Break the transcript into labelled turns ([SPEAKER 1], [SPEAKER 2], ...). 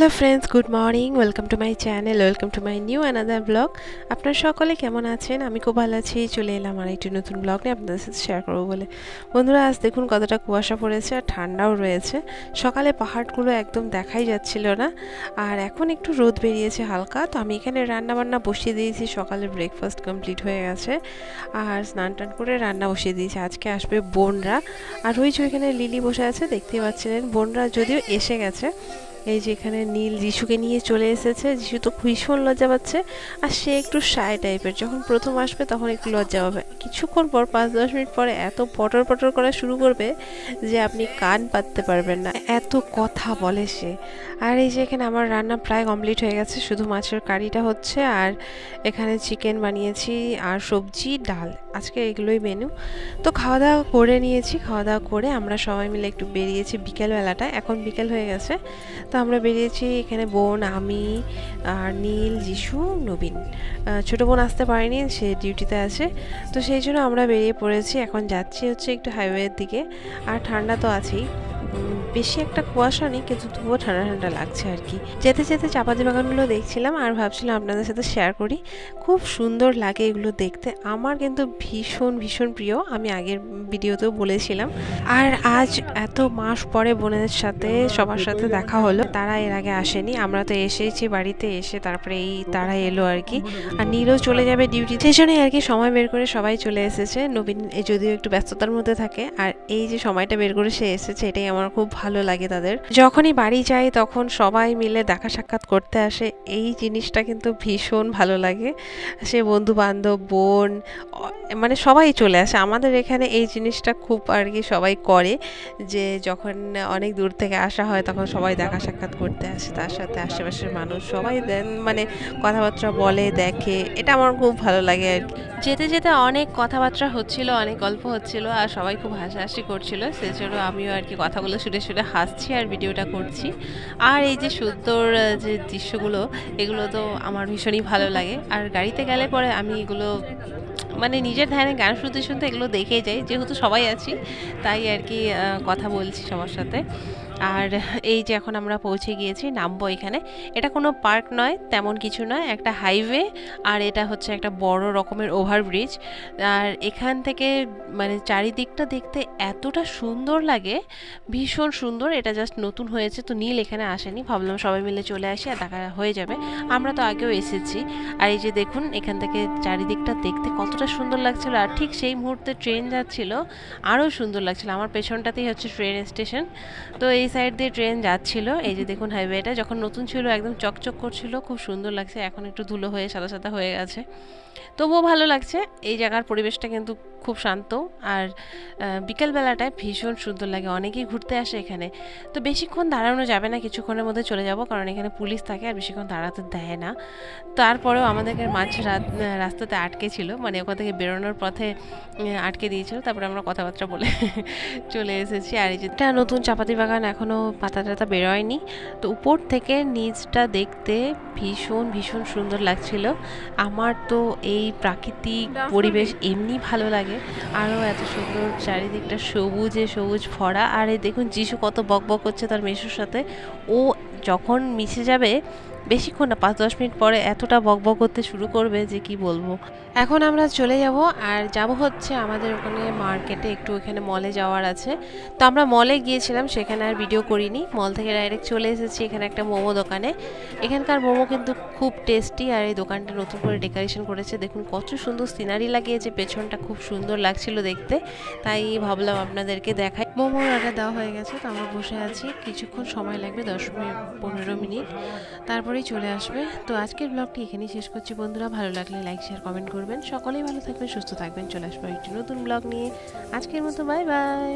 [SPEAKER 1] Hello friends, good morning. Welcome to my channel, welcome to my new another blog. আপনারা সকলে কেমন আছেন? আমি খুব ভালো আছি। চলে এলাম আর একটি নতুন ব্লগ নিয়ে আপনাদের সাথে শেয়ার করবো বলে। বন্ধুরা, আজ দেখুন কতটা কুয়াশা পড়েছে আর ঠান্ডাও রয়েছে। সকালে পাহাড়গুলো একদম দেখাই যাচ্ছিল না, আর এখন একটু রোদ বেরিয়েছে হালকা। তো আমি এখানে রান্না বান্না বসিয়ে দিয়েছি। সকালে ব্রেকফাস্ট কমপ্লিট হয়ে গেছে আর স্নান টান করে রান্না বসিয়ে দিয়েছি। আজকে আসবে বোনরা, আর ওই যে ওইখানে লিলি বসে আছে, দেখতেই পাচ্ছিলেন। বোনরা যদিও এসে গেছে। এই যে এখানে নীল যিশুকে নিয়ে চলে এসেছে। যিশু তো ভীষণ লজ্জা পাচ্ছে, আর সে একটু শাই টাইপের। যখন প্রথম আসবে তখন একটু লজ্জা পাবে, কিছুক্ষণ পর 5-10 মিনিট পরে এত পটর পটর করা শুরু করবে যে আপনি কান পাততে পারবেন না, এত কথা বলে সে। আর এই যে এখানে আমার রান্না প্রায় কমপ্লিট হয়ে গেছে, শুধু মাছের কারিটা হচ্ছে। আর এখানে চিকেন বানিয়েছি আর সবজি ডাল, আজকে এগুলোই মেনু। তো খাওয়া দাওয়া করে নিয়েছি। খাওয়া দাওয়া করে আমরা সবাই মিলে একটু বেরিয়েছি বিকেলবেলাটা। এখন বিকেল হয়ে গেছে, তো আমরা বেরিয়েছি। এখানে বোন, আমি আর নীল, যিশু, নবীন। ছোটো বোন আসতে পারেনি, সে ডিউটিতে আছে। তো সেই জন্য আমরা বেরিয়ে পড়েছি। এখন যাচ্ছি হচ্ছে একটু হাইওয়ের দিকে। আর ঠান্ডা তো আছেই, বেশি একটা কুয়াশা নেই, কিন্তু তবুও ঠান্ডা ঠান্ডা লাগছে আর কি। যেতে যেতে চাপাতি বাগানগুলো দেখছিলাম আর ভাবছিলাম আপনাদের সাথে শেয়ার করি। খুব সুন্দর লাগে এগুলো দেখতে, আমার কিন্তু ভীষণ ভীষণ প্রিয়। আমি আগের ভিডিওতেও বলেছিলাম। আর আজ এত মাস পরে বোনের সাথে সবার সাথে দেখা হলো। তারা এর আগে আসেনি, আমরা তো এসেছি বাড়িতে। এসে তারপরে তারা এলো আর কি। আর নীলও চলে যাবে ডিউটি, সেই জন্যই আর কি সময় বের করে সবাই চলে এসেছে। নবীন যদিও একটু ব্যস্ততার মধ্যে থাকে, আর এই যে সময়টা বের করে সে এসেছে, এটাই আমার খুব ভালো লাগে। তাদের যখনই বাড়ি যাই তখন সবাই মিলে দেখা সাক্ষাৎ করতে আসে, এই জিনিসটা কিন্তু ভীষণ ভালো লাগে। সে বন্ধু বান্ধব, বোন, মানে সবাই চলে আসে আমাদের এখানে। এই জিনিসটা খুব আর কি সবাই করে, যে যখন অনেক দূর থেকে আসা হয় তখন সবাই দেখা সাক্ষাৎ করতে আসে। তার সাথে আশেপাশের মানুষ সবাই মানে কথাবার্তা বলে, দেখে। এটা আমার খুব ভালো লাগে আর কি। যেতে যেতে অনেক কথাবার্তা হচ্ছিল, অনেক গল্প হচ্ছিল, আর সবাই খুব হাসাহাসি করছিল। সেজন্য আমিও আর কি কথাগুলো শুনে শুনে হাসছি আর ভিডিওটা করছি। আর এই যে সুন্দর যে দৃশ্যগুলো, এগুলো তো আমার ভীষণই ভালো লাগে। আর গাড়িতে গেলে পরে আমি এগুলো মানে নিজের ধ্যানে গান শুনতে শুনতে এগুলো দেখেই যাই, যেহেতু সবাই আছি তাই আর কি কথা বলছি সবার সাথে। আর এই যে এখন আমরা পৌঁছে গিয়েছি, নামবো এখানে। এটা কোনো পার্ক নয়, তেমন কিছু নয়, একটা হাইওয়ে। আর এটা হচ্ছে একটা বড় রকমের ওভারব্রিজ। আর এখান থেকে মানে চারিদিকটা দেখতে এতটা সুন্দর লাগে, ভীষণ সুন্দর। এটা জাস্ট নতুন হয়েছে, তো নীল এখানে আসেনি, ভাবলাম সবাই মিলে চলে আসি আর দেখা হয়ে যাবে। আমরা তো আগেও এসেছি। আর এই যে দেখুন এখান থেকে চারিদিকটা দেখতে কতটা সুন্দর লাগছিল। আর ঠিক সেই মুহূর্তে ট্রেন যাচ্ছিল, আরও সুন্দর লাগছিল। আমার পেছনটাতেই হচ্ছে ট্রেন স্টেশন, তো এই সাইড দিয়ে ট্রেন যাচ্ছিল। এই যে দেখুন হাইওয়েটা যখন নতুন ছিল একদম চকচক করছিল, খুব সুন্দর লাগছে। এখন একটু ধুলো হয়ে সাদা সাদা হয়ে গেছে, তবুও ভালো লাগছে। এই জায়গার পরিবেশটা কিন্তু খুব শান্ত, আর বিকেলবেলাটায় ভীষণ সুন্দর লাগে। অনেকেই ঘুরতে আসে এখানে। তো বেশিক্ষণ দাঁড়ানো যাবে না, কিছুক্ষণের মধ্যে চলে যাব, কারণ এখানে পুলিশ থাকে আর বেশিক্ষণ দাঁড়াতে দেয় না। তারপরেও আমাদেরকে রাস্তাতে আটকে ছিল, মানে ওখান থেকে বেরোনোর পথে আটকে দিয়েছিল। তারপরে আমরা কথাবার্তা বলে চলে এসেছি। আর এই যেটা নতুন চাপাতি বাগান, এখনও পাতা টাতা বেরোয়নি। তো উপর থেকে নিচটা দেখতে ভীষণ ভীষণ সুন্দর লাগছিল। আমার তো এই প্রাকৃতিক পরিবেশ এমনি ভালো লাগে, আরও এত সুন্দর চারিদিকটা সবুজে সবুজ ভরা। আর এই দেখুন যিশু কত বক বক করছে তার মেসোর সাথে। ও যখন মিশে যাবে বেশিক্ষণ না, 5-10 মিনিট পরে এতটা বকবক করতে শুরু করবে যে কি বলবো। এখন আমরা চলে যাব, আর যাব হচ্ছে আমাদের ওখানে মার্কেটে, একটু ওখানে মলে যাওয়ার আছে। তো আমরা মলে গিয়েছিলাম, সেখানে আর ভিডিও করিনি। মল থেকে ডাইরেক্ট চলে এসেছি এখানে একটা মোমো দোকানে। এখানকার মোমো কিন্তু খুব টেস্টি, আর এই দোকানটা নতুন করে ডেকোরেশন করেছে। দেখুন কত সুন্দর সিনারি লাগিয়েছে, পেছনটা খুব সুন্দর লাগছিল দেখতে, তাই ভাবলাম আপনাদেরকে দেখাই। মোমোর অর্ডার দেওয়া হয়ে গেছে, তো আমরা বসে আছি। কিছুক্ষণ সময় লাগবে, 10-15 মিনিট, তারপরেই চলে আসবে। তো আজকের ব্লগটি এখানেই শেষ করছি বন্ধুরা। ভালো লাগলে লাইক, শেয়ার, কমেন্ট করবেন। সকলেই ভালো থাকবেন, সুস্থ থাকবেন। চলে আসবো একটি নতুন ব্লগ নিয়ে। আজকের মতো বাই বাই।